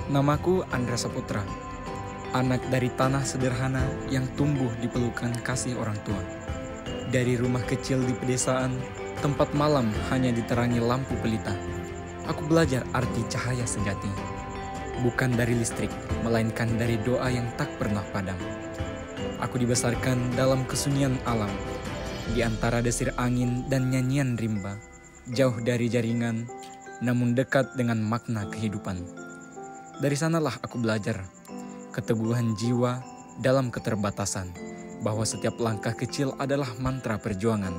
Namaku Andra Saputra, anak dari tanah sederhana yang tumbuh di pelukan kasih orang tua. Dari rumah kecil di pedesaan, tempat malam hanya diterangi lampu pelita. Aku belajar arti cahaya sejati. Bukan dari listrik, melainkan dari doa yang tak pernah padam. Aku dibesarkan dalam kesunyian alam, di antara desir angin dan nyanyian rimba, jauh dari jaringan, namun dekat dengan makna kehidupan. Dari sanalah aku belajar keteguhan jiwa dalam keterbatasan, bahwa setiap langkah kecil adalah mantra perjuangan,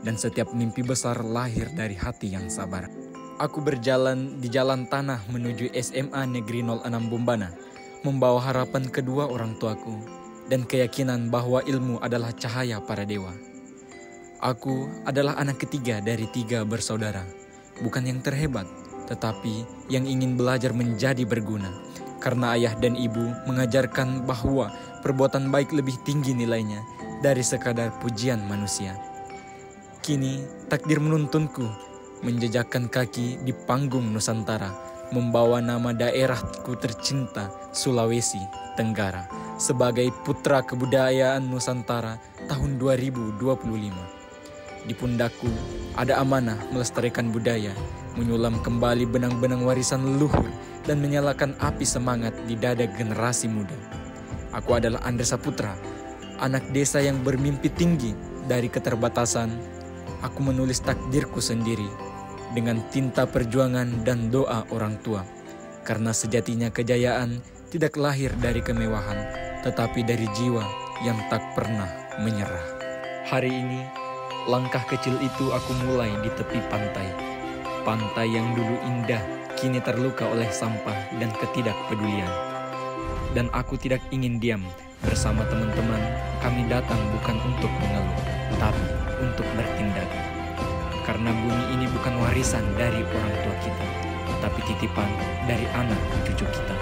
dan setiap mimpi besar lahir dari hati yang sabar. Aku berjalan di jalan tanah menuju SMA Negeri 06 Bombana, membawa harapan kedua orang tuaku, dan keyakinan bahwa ilmu adalah cahaya para dewa. Aku adalah anak ketiga dari 3 bersaudara, bukan yang terhebat, tetapi yang ingin belajar menjadi berguna, karena ayah dan ibu mengajarkan bahwa perbuatan baik lebih tinggi nilainya dari sekadar pujian manusia. Kini takdir menuntunku menjejakkan kaki di panggung Nusantara, membawa nama daerahku tercinta Sulawesi Tenggara sebagai putra kebudayaan Nusantara tahun 2025. Di pundakku ada amanah melestarikan budaya, menyulam kembali benang-benang warisan leluhur, dan menyalakan api semangat di dada generasi muda. Aku adalah Andra Saputra, anak desa yang bermimpi tinggi dari keterbatasan. Aku menulis takdirku sendiri dengan tinta perjuangan dan doa orang tua, karena sejatinya kejayaan tidak lahir dari kemewahan, tetapi dari jiwa yang tak pernah menyerah. Hari ini, langkah kecil itu aku mulai di tepi pantai. Pantai yang dulu indah, kini terluka oleh sampah dan ketidakpedulian. Dan aku tidak ingin diam. Bersama teman-teman, kami datang bukan untuk mengeluh, tapi untuk bertindak. Karena bumi ini bukan warisan dari orang tua kita, tapi titipan dari anak cucu kita.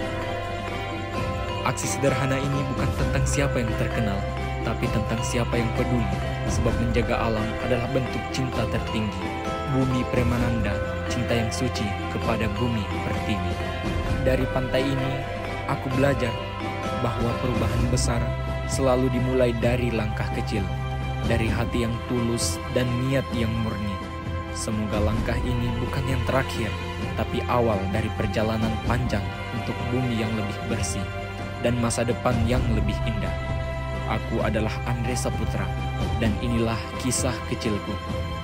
Aksi sederhana ini bukan tentang siapa yang terkenal, tapi tentang siapa yang peduli, sebab menjaga alam adalah bentuk cinta tertinggi. Bumi Premananda, cinta yang suci kepada bumi pertiwi. Dari pantai ini, aku belajar bahwa perubahan besar selalu dimulai dari langkah kecil, dari hati yang tulus dan niat yang murni. Semoga langkah ini bukan yang terakhir, tapi awal dari perjalanan panjang untuk bumi yang lebih bersih dan masa depan yang lebih indah. Aku adalah Andra Saputra, dan inilah kisah kecilku.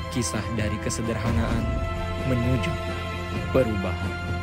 Kisah dari kesederhanaan menuju perubahan.